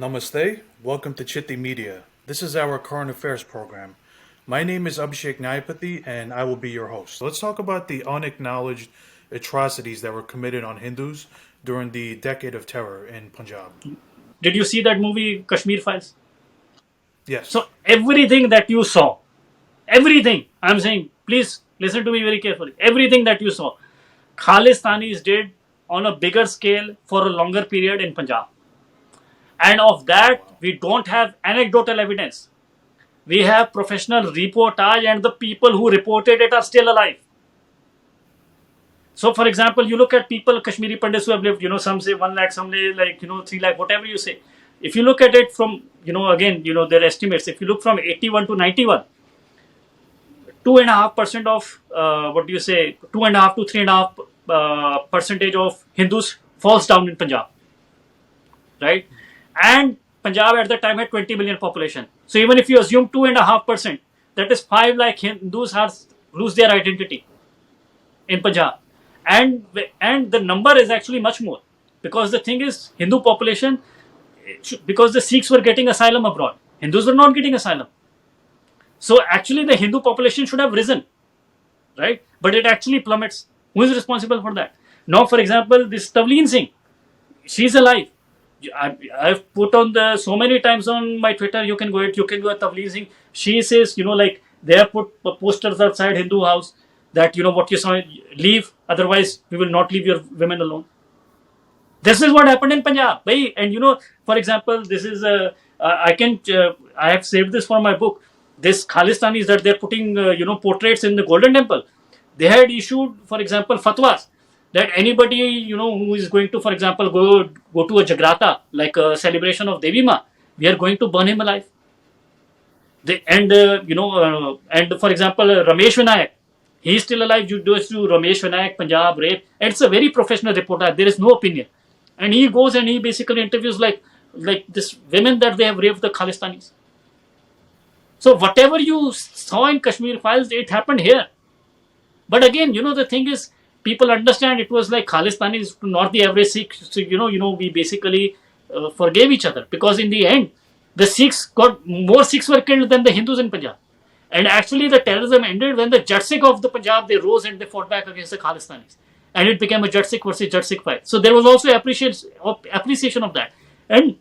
Namaste. Welcome to Chitti Media. This is our current affairs program. My name is Abhishek Nyapathy and I will be your host. Let's talk about the unacknowledged atrocities that were committed on Hindus during the Decade of Terror in Punjab. Did you see that movie Kashmir Files? Yes. So everything that you saw, everything, I'm saying, please listen to me very carefully. Everything that you saw, Khalistanis did on a bigger scale for a longer period in Punjab. And of that, Wow. we don't have anecdotal evidence. We have professional reportage, and the people who reported it are still alive. So, for example, you look at people, Kashmiri Pandits who have lived, some say 1 lakh, some say 3 lakh, whatever you say. If you look at it from, again, their estimates, if you look from 81 to 91, 2.5% of, 2.5 to 3.5 percentage of Hindus falls down in Punjab, right? And Punjab at the time had 20 million population. So even if you assume 2.5%, that is 5 lakh Hindus lose their identity in Punjab. And the number is actually much more, because the thing is, Hindu population, because the Sikhs were getting asylum abroad, Hindus were not getting asylum. So actually the Hindu population should have risen, right? But it actually plummets. Who is responsible for that? Now, for example, this Tavleen Singh, she's alive. I've put on so many times on my Twitter. You can go at Tavleen Singh. She says, they have put posters outside Hindu house that what you saw, leave, otherwise we will not leave your women alone. This is what happened in Punjab, bhai. And for example, this is I have saved this for my book. This Khalistanis that they're putting portraits in the Golden Temple. They had issued, for example, fatwas that anybody who is going to, for example, go to a Jagrata, like a celebration of Devi Ma, we are going to burn him alive. And for example, Ramesh Vinayak, he is still alive. You do Ramesh Vinayak, Punjab rape, and it's a very professional reporter. There is no opinion, and he goes and he basically interviews like this women that they have raped, the Khalistanis. So whatever you saw in Kashmir Files, it happened here. But again, the thing is, people understand it was like Khalistanis, not the average Sikh. So, we basically forgave each other, because in the end, the Sikhs got more Sikhs were killed than the Hindus in Punjab. And actually, the terrorism ended when the Jat Sikh of the Punjab, they rose and they fought back against the Khalistanis. And it became a Jat Sikh versus Jat Sikh fight. So there was also appreciation of that. And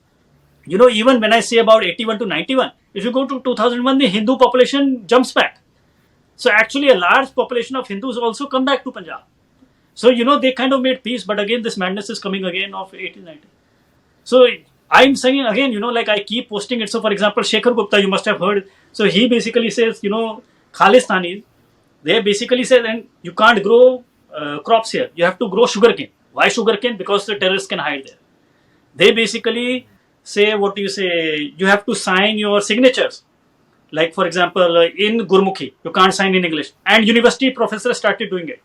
even when I say about 81 to 91, if you go to 2001, the Hindu population jumps back. So actually, a large population of Hindus also come back to Punjab. So, they kind of made peace, but again, this madness is coming again of 1890. So, I'm saying again, I keep posting it. So, for example, Shekhar Gupta, you must have heard. So, he basically says, Khalistanis, they basically say, and you can't grow crops here. You have to grow sugarcane. Why sugarcane? Because the terrorists can hide there. They basically say, you have to sign your signatures. Like, for example, in Gurmukhi, you can't sign in English. And university professors started doing it.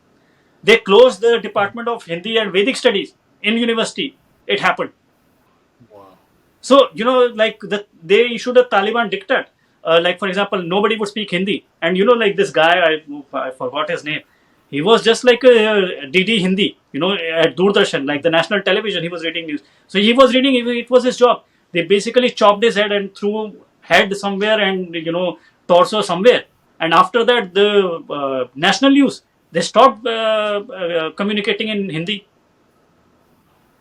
They closed the Department of Hindi and Vedic Studies in university. It happened. Wow. So, they issued a Taliban diktat. Like, for example, nobody would speak Hindi. And, this guy, I forgot his name. He was just like a DD Hindi, at Doordarshan, like the national television. He was reading news. So he was reading, it was his job. They basically chopped his head and threw head somewhere and, torso somewhere. And after that, the national news, they stopped communicating in Hindi.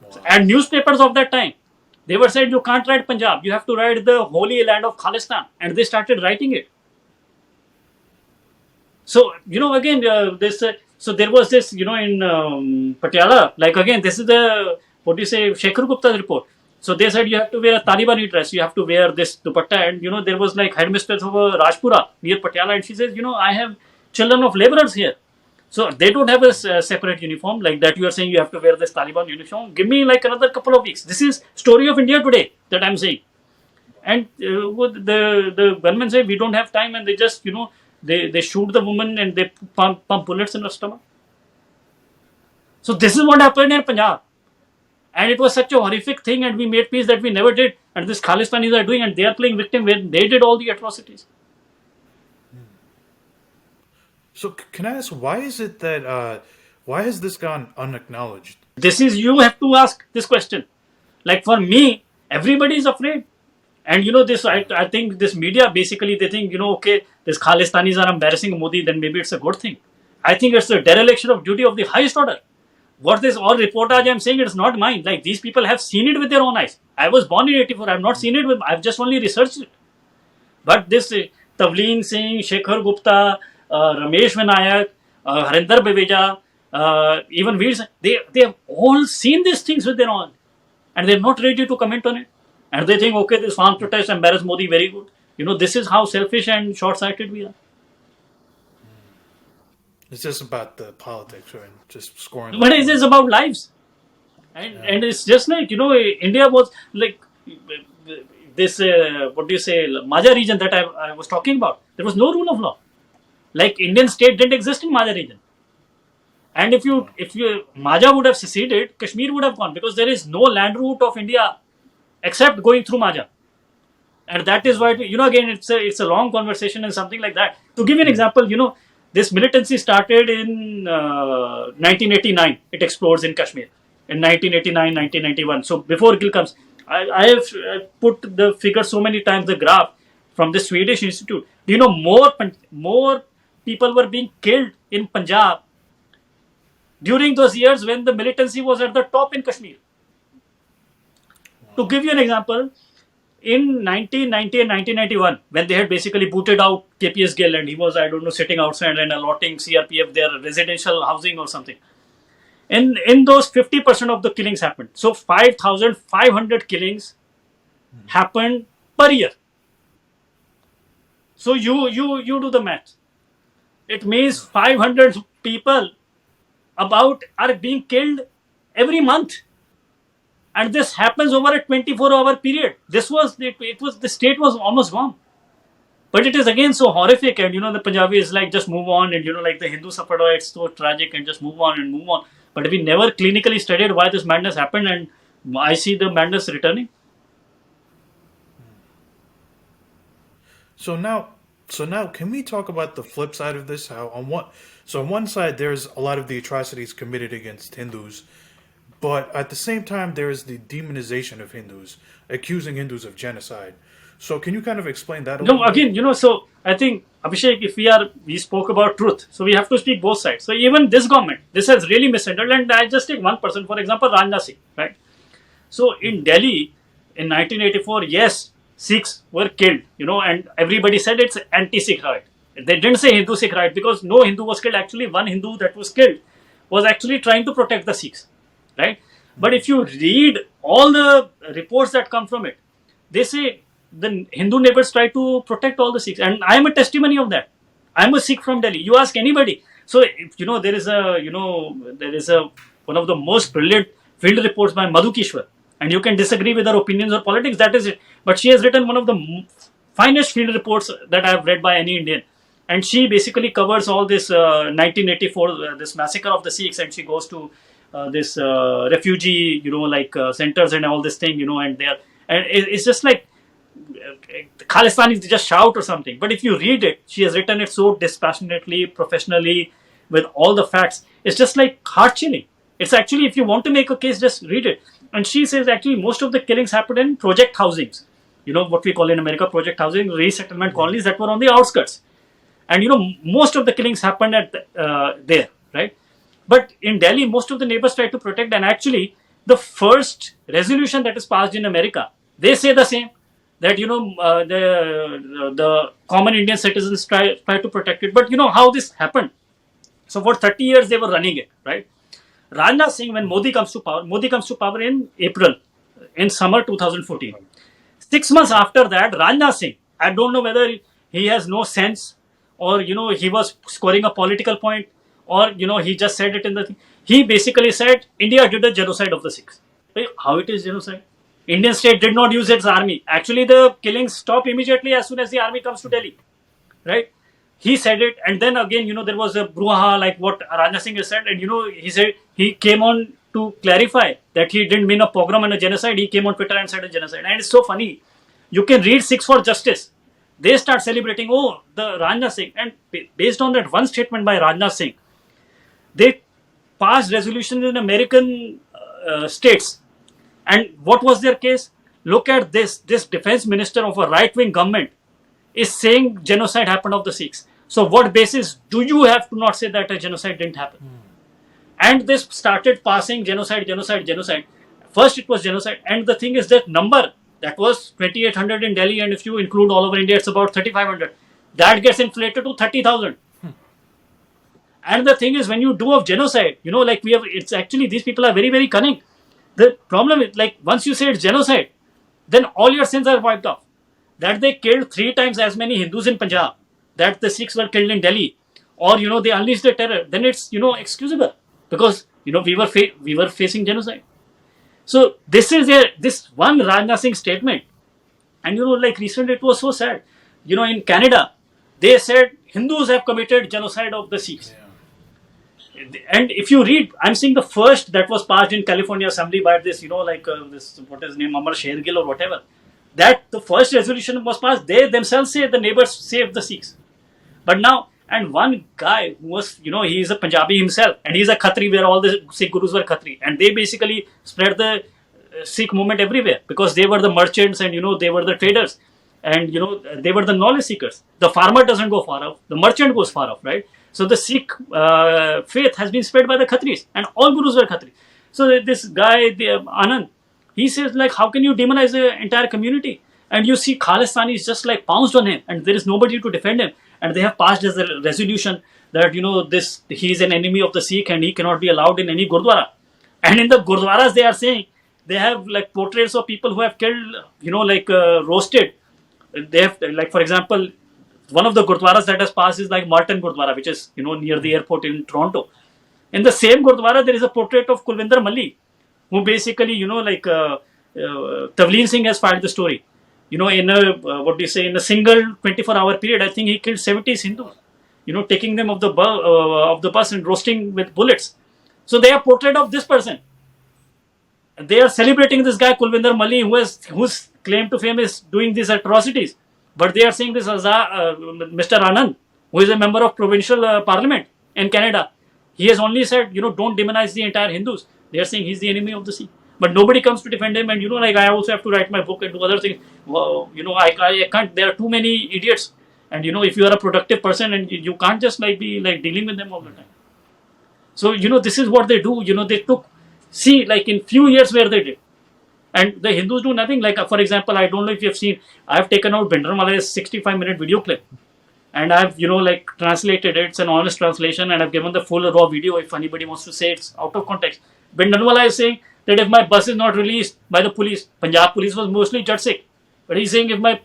Wow. And newspapers of that time, they were said, you can't write Punjab, you have to write the holy land of Khalistan. And they started writing it. So, again, so there was this, in Patiala, like again, this is Shekhar Gupta's report. So they said you have to wear a Talibani dress, you have to wear this dupatta. And, there was like headmistress of Rajpura near Patiala, and she says, I have children of laborers here. So they don't have a separate uniform like that. You are saying you have to wear this Taliban uniform. Give me like another couple of weeks. This is story of India today that I'm saying. And the gunmen say we don't have time, and they just they shoot the woman and they pump bullets in her stomach. So this is what happened in Punjab, and it was such a horrific thing. And we made peace that we never did. And this Khalistanis are doing, and they are playing victim when they did all the atrocities. So can I ask, why is it that why has this gone unacknowledged? This is, you have to ask this question. Like for me, Everybody is afraid. And this, I think this media basically, they think, okay, this Khalistanis are embarrassing Modi, then maybe it's a good thing. I think it's a dereliction of duty of the highest order. What this all reportage I'm saying, it's not mine. Like, these people have seen it with their own eyes. I was born in 84. I've not seen it with, I've just only researched it. But this Tavleen Singh, Shekhar Gupta, Ramesh Vinayak, Harinder Beveja, even Veer, they have all seen these things with their own, and they're not ready to comment on it. And they think, okay, this farm protest embarrassed Modi, very good. This is how selfish and short-sighted we are. It's just about the politics, right? Just scoring. But it is about lives. And it's just like, India was like this, what do you say, Maja region that I was talking about. There was no rule of law. Like, Indian state didn't exist in Maja region. And if Maja would have seceded, Kashmir would have gone, because there is no land route of India except going through Maja. And that is why, again, it's a long conversation and something like that. To give you an example, this militancy started in 1989. It explodes in Kashmir in 1989, 1991. So before Gil comes, I have put the figure so many times, the graph from the Swedish Institute. Do you know more people were being killed in Punjab during those years when the militancy was at the top in Kashmir? To give you an example, in 1990 and 1991, when they had basically booted out KPS Gill and he was, I don't know, sitting outside and allotting CRPF their residential housing or something. In those, 50% of the killings happened. So 5,500 killings happened per year. So you do the math. It means 500 people about are being killed every month. And this happens over a 24-hour period. This was, it was, the state was almost gone. But it is again so horrific, and the Punjabi is like, just move on, and like the Hindu suffered, oh, it's so tragic, and just move on and move on. But we never clinically studied why this madness happened, and I see the madness returning. So now, can we talk about the flip side of this? How on one side there's a lot of the atrocities committed against Hindus, but at the same time there is the demonization of Hindus, accusing Hindus of genocide. So can you kind of explain that a little bit? Again, so I think, Abhishek, if we spoke about truth, so we have to speak both sides. So even this government, this has really misunderstood, and I just take one person, for example, Rajnath Singh, right? So in Delhi, in 1984, yes, Sikhs were killed, and everybody said it's anti-Sikh riot. They didn't say Hindu-Sikh riot, because no Hindu was killed. Actually, one Hindu that was killed was actually trying to protect the Sikhs, right? But if you read all the reports that come from it, they say the Hindu neighbors try to protect all the Sikhs, and I am a testimony of that. I am a Sikh from Delhi. You ask anybody. So there is a one of the most brilliant field reports by Madhu Kishwar, and you can disagree with her opinions or politics. That is it. But she has written one of the finest field reports that I have read by any Indian, and she basically covers all this 1984 this massacre of the Sikhs, and she goes to this refugee centers and all this thing, and it's just like Khalistanis, they just shout or something. But if you read it, she has written it so dispassionately, professionally, with all the facts. It's just like heart chilling. It's actually, if you want to make a case, just read it. And she says actually most of the killings happened in project housings. What we call in America project housing, resettlement colonies that were on the outskirts. And most of the killings happened at there, right? But in Delhi, most of the neighbors try to protect. And actually, the first resolution that is passed in America, they say the same. That the common Indian citizens try to protect it. But how this happened. So for 30 years they were running it, right? Rajnath Singh, when Modi comes to power in April, in summer 2014. 6 months after that, Rajnath Singh, I don't know whether he has no sense, or he was scoring a political point, or he just said it in the thing. He basically said India did a genocide of the Sikhs. How it is genocide? Indian state did not use its army. Actually, the killings stop immediately as soon as the army comes to Delhi, right? He said it, and then again, there was a brouhaha like what Rajnath Singh has said, and he said he came on to clarify that he didn't mean a pogrom and a genocide. He came on Twitter and said a genocide, and it's so funny. You can read Sikhs for Justice. They start celebrating, oh, the Rajnath Singh, and based on that one statement by Rajnath Singh, they passed resolutions in American states. And what was their case? look at this defense minister of a right-wing government is saying genocide happened of the Sikhs. So what basis do you have to not say that a genocide didn't happen? And this started passing genocide. First it was genocide, and the thing is that number that was 2,800 in Delhi, and if you include all over India, it's about 3,500. That gets inflated to 30,000. And the thing is, when you do of genocide, like it's actually, these people are very, very cunning. The problem is, like, once you say it's genocide, then all your sins are wiped off. That they killed 3 times as many Hindus in Punjab, that the Sikhs were killed in Delhi, or they unleashed the terror, then it's excusable, because we were facing genocide. So this is this one Rajnath Singh statement, and like recently it was so sad. In Canada, they said Hindus have committed genocide of the Sikhs. And if you read, I'm seeing the first that was passed in California Assembly by this, this, what is his name, Amar Shergill or whatever. That the first resolution was passed, they themselves say the neighbors saved the Sikhs. But now, and one guy who was, he is a Punjabi himself, and he's a Khatri, where all the Sikh gurus were Khatri, and they basically spread the Sikh movement everywhere, because they were the merchants, and they were the traders, and they were the knowledge seekers. The farmer doesn't go far off, the merchant goes far off, right? So the Sikh faith has been spread by the Khatris, and all gurus were Khatri. So this guy, Anand, he says, like, how can you demonize the entire community? And you see Khalistanis just like pounced on him, and there is nobody to defend him. And they have passed as a resolution that he is an enemy of the Sikh and he cannot be allowed in any Gurdwara. And in the Gurdwaras, they are saying they have like portraits of people who have killed, roasted. They have, like, for example, one of the Gurdwaras that has passed is like Martin Gurdwara, which is near the airport in Toronto. In the same Gurdwara, there is a portrait of Kulvinder Malli, who basically Tavleen Singh has filed the story. In a single 24-hour period, I think he killed 70 Hindus, taking them off the bus and roasting with bullets. So they are portrait of this person. They are celebrating this guy Kulvinder Malli, whose claim to fame is doing these atrocities. But they are saying this Mr. Anand, who is a member of provincial parliament in Canada. He has only said, don't demonize the entire Hindus. They are saying he's the enemy of the Sikh. But nobody comes to defend him, and I also have to write my book and do other things. Well, I can't. There are too many idiots, and if you are a productive person, and you can't just be dealing with them all the time. So this is what they do. They took, in few years where they did, and the Hindus do nothing. Like, for example, I don't know if you have seen, I have taken out Bindarmalai's 65-minute video clip, and I've translated it. It's an honest translation, and I've given the full raw video if anybody wants to say it's out of context. Bindarmalai is saying that if my bus is not released by the police, Punjab police was mostly Jat Sikh, but he's saying if my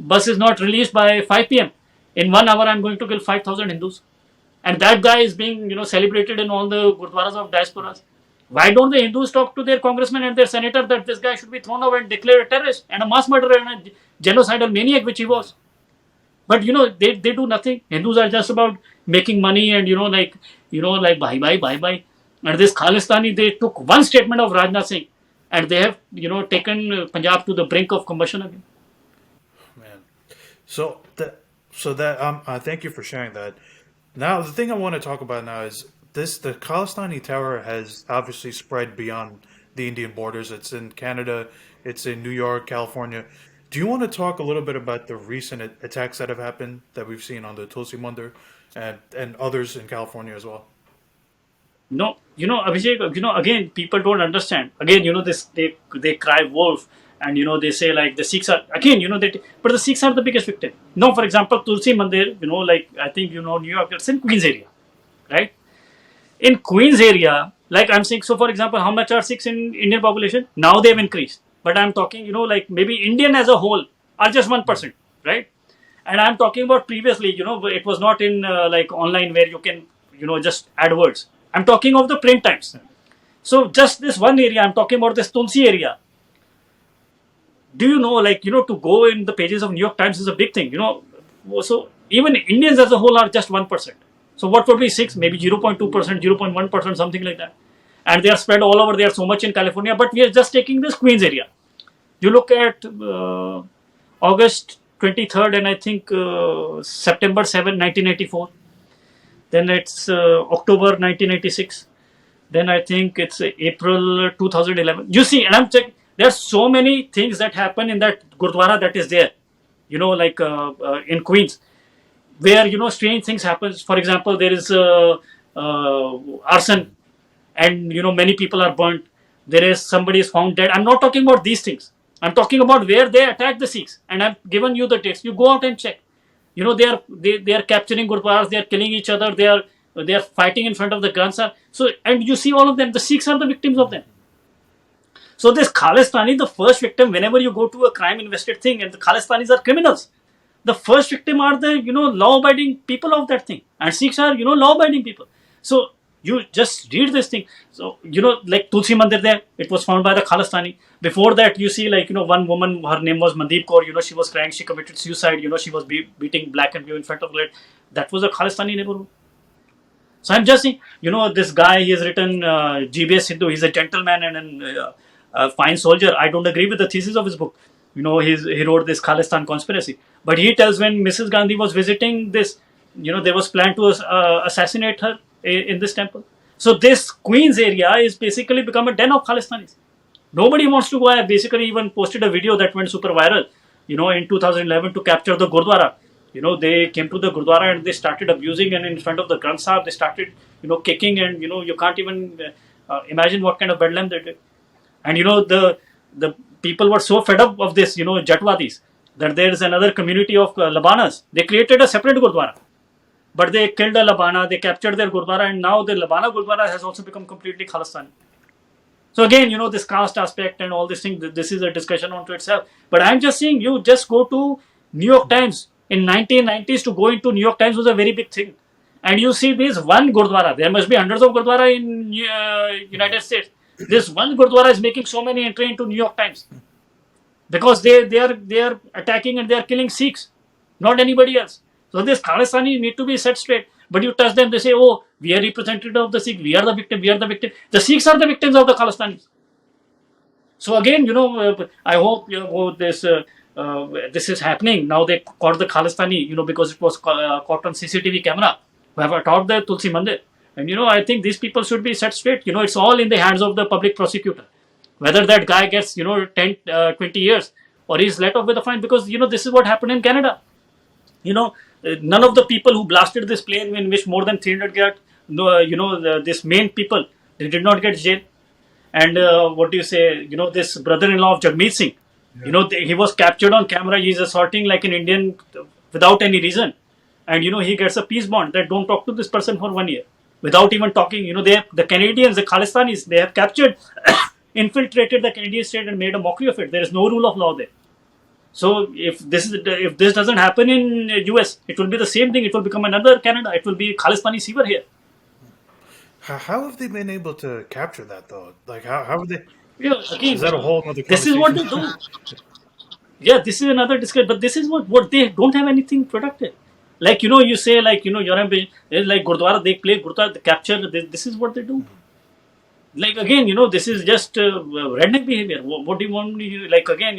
bus is not released by 5 p.m, in 1 hour I'm going to kill 5,000 Hindus. And that guy is being celebrated in all the Gurdwaras of Diasporas. Why don't the Hindus talk to their congressman and their senator that this guy should be thrown out and declared a terrorist and a mass murderer and a genocidal maniac, which he was? But they do nothing. Hindus are just about making money and bye. And this Khalistani, they took one statement of Rajnath Singh, and they have taken Punjab to the brink of combustion again. Man, so thank you for sharing that. Now the thing I want to talk about now is the Khalistani terror has obviously spread beyond the Indian borders. It's in Canada, it's in New York, California. Do you want to talk a little bit about the recent attacks that have happened that we've seen on the Tulsi Mandir and others in California as well? No, Abhishek, again, people don't understand. Again, this they cry wolf, and they say like the Sikhs are, again, but the Sikhs are the biggest victim. No, for example, Tulsi Mandir, I think New York, it's in Queens area, right? In Queens area, like I'm saying, so for example, how much are Sikhs in Indian population? Now they've increased. But I'm talking, maybe Indian as a whole are just 1%, right? And I'm talking about previously, it was not in online where you can, just add words. I'm talking of the print times. So just this one area, I'm talking about this Tulsi area. Do you know, to go in the pages of New York Times is a big thing, So even Indians as a whole are just 1%. So what would be 6? Maybe 0.2%, 0.1%, something like that. And they are spread all over. They are so much in California, but we are just taking this Queens area. You look at August 23rd and I think September 7, 1984. Then it's October 1986. Then I think it's April 2011. You see, and I'm checking. There are so many things that happen in that Gurdwara that is there, like in Queens, where strange things happen. For example, there is arson, and many people are burnt. There is somebody is found dead. I'm not talking about these things. I'm talking about where they attack the Sikhs, and I've given you the dates. You go out and check. They are capturing Gurdwaras. They are killing each other. They are fighting in front of the Granth. So, and you see all of them. The Sikhs are the victims of them. So this Khalistani, the first victim, whenever you go to a crime invested thing, and the Khalistanis are criminals, the first victim are the law-abiding people of that thing, and Sikhs are law-abiding people. So you just read this thing. So like Tulsi Mandir there, it was found by the Khalistani. Before that, you see like one woman, her name was Mandeep Kaur. She was crying, she committed suicide. She was beating black and blue in front of it. That was a Khalistani neighborhood. So I'm just saying, this guy, he has written GBS Sidhu. He's a gentleman and a fine soldier. I don't agree with the thesis of his book. He wrote this Khalistan conspiracy. But he tells when Mrs. Gandhi was visiting this, there was planned to assassinate her in this temple. So this Queens area is basically become a den of Khalistanis. Nobody wants to go. I basically even posted a video that went super viral, in 2011 to capture the Gurdwara. They came to the Gurdwara and they started abusing, and in front of the Granth Sahib, they started, kicking, and, you can't even imagine what kind of bedlam they did. And, the people were so fed up of this, Jatwadis, that there is another community of Labanas. They created a separate Gurdwara. But they killed a Labana, they captured their Gurdwara, and now the Labana Gurdwara has also become completely Khalistani. So again, this caste aspect and all this thing, this is a discussion onto itself. But I'm just saying, you just go to New York Times. In 1990s, to go into New York Times was a very big thing. And you see this one Gurdwara. There must be hundreds of Gurdwara in United States. This one Gurdwara is making so many entry into New York Times. Because they are attacking and they are killing Sikhs. Not anybody else. So this Khalistani need to be set straight. But you touch them, they say, oh, we are representative of the Sikhs, we are the victim, we are the victim. The Sikhs are the victims of the Khalistanis. So again, I hope this is happening. Now they caught the Khalistani, because it was caught on CCTV camera, who have attacked the Tulsi Mandir. And I think these people should be set straight. It's all in the hands of the public prosecutor. Whether that guy gets, 10, 20 years or he's let off with a fine, because, this is what happened in Canada. None of the people who blasted this plane in which more than 300 got, this main people, they did not get jail. And what do you say, this brother-in-law of Jagmeet Singh, he was captured on camera, he's assaulting like an Indian without any reason. And, he gets a peace bond that don't talk to this person for 1 year. Without even talking, the Canadians, the Khalistanis, they have captured, infiltrated the Canadian state and made a mockery of it. There is no rule of law there. So if this doesn't happen in US, it will be the same thing. It will become another Canada. It will be Khalistani fever here. How have they been able to capture that though? Like how have they? Yeah, again, Is that a whole other? This is what they do. Yeah, this is another discussion. But this is what they don't have anything productive. Like you say like your ambition is like Gurdwara. They play Gurdwara, they capture. This is what they do. Like again, this is just redneck behavior. What do you want me? Like again,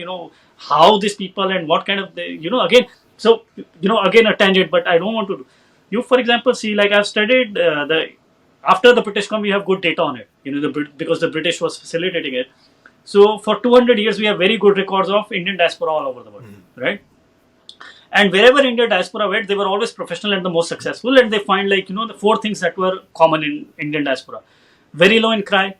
how these people and what kind of again. So again a tangent, but I don't want to do. You, for example, see like I've studied after the British come, we have good data on it. Because the British was facilitating it. So for 200 years, we have very good records of Indian diaspora all over the world, right? And wherever Indian diaspora went, they were always professional and the most successful. And they find like the 4 things that were common in Indian diaspora. Very low in crime,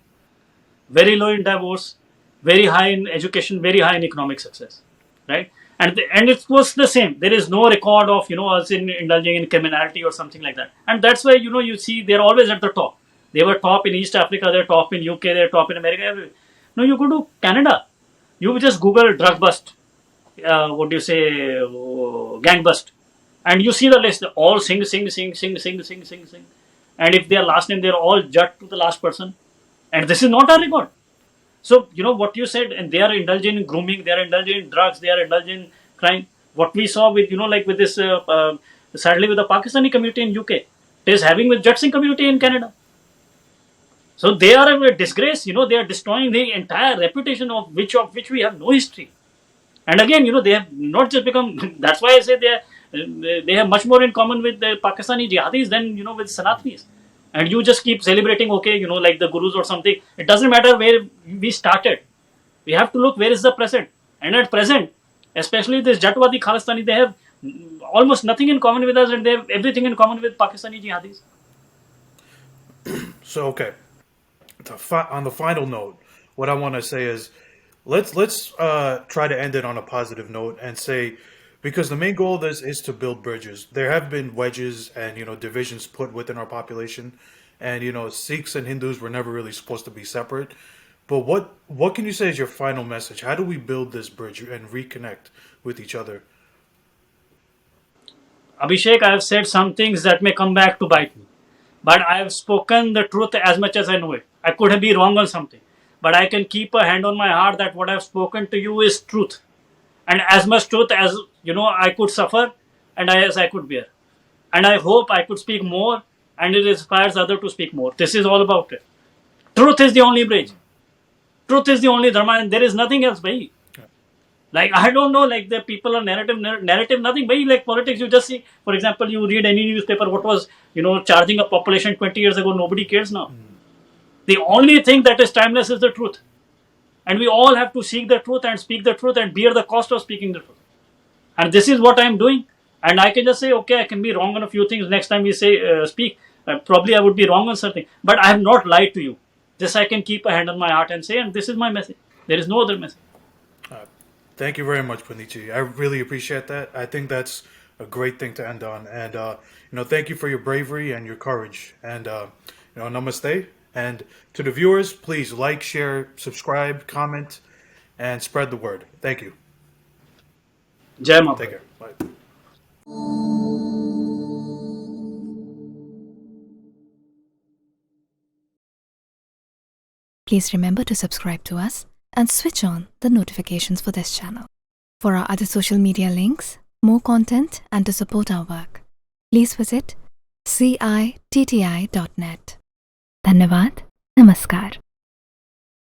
very low in divorce, very high in education, very high in economic success, right? And it was the same. There is no record of us in indulging in criminality or something like that. And that's why you see they're always at the top. They were top in East Africa, they're top in UK, they're top in America. Everywhere. No, you go to Canada, you just Google drug bust, gang bust, and you see the list. They all sing. And if their last name, they're all jut to the last person. And this is not our record. So, what you said, and they are indulging in grooming, they are indulging in drugs, they are indulging in crime. What we saw with, like with this, sadly with the Pakistani community in UK, it is having with Jat Singh community in Canada. So they are a disgrace, they are destroying the entire reputation of which we have no history. And again, they have not just become, that's why I say they have much more in common with the Pakistani jihadis than, with Sanatanis. And you just keep celebrating, okay, like the gurus or something. It doesn't matter where we started. We have to look where is the present. And at present, especially this Jatwadi Khalistani, they have almost nothing in common with us, and they have everything in common with Pakistani jihadis. So okay, on the final note, what I want to say is, let's try to end it on a positive note and say, because the main goal of this is to build bridges. There have been wedges and divisions put within our population, and Sikhs and Hindus were never really supposed to be separate. But what can you say is your final message? How do we build this bridge and reconnect with each other? Abhishek, I have said some things that may come back to bite me. But I have spoken the truth as much as I know it. I could have been wrong on something. But I can keep a hand on my heart that what I have spoken to you is truth. And as much truth as, I could suffer and as I could bear. And I hope I could speak more and it inspires others to speak more. This is all about it. Truth is the only bridge. Truth is the only dharma, and there is nothing else, bhai. Like, I don't know, like the people are narrative, nothing, bhai. Like politics, you just see, for example, you read any newspaper, what was, charging a population 20 years ago, nobody cares now. The only thing that is timeless is the truth. And we all have to seek the truth and speak the truth and bear the cost of speaking the truth. And this is what I am doing. And I can just say, okay, I can be wrong on a few things. Next time we say, speak, probably I would be wrong on something. But I have not lied to you. This I can keep a hand on my heart and say, and this is my message. There is no other message. Thank you very much, Puneet. I really appreciate that. I think that's a great thing to end on. And, thank you for your bravery and your courage. And, namaste. And to the viewers, please like, share, subscribe, comment, and spread the word. Thank you. Jai Mata. Take care. Bye. Please remember to subscribe to us and switch on the notifications for this channel. For our other social media links, more content, and to support our work, please visit citti.net. Dhanyavad. Namaskar.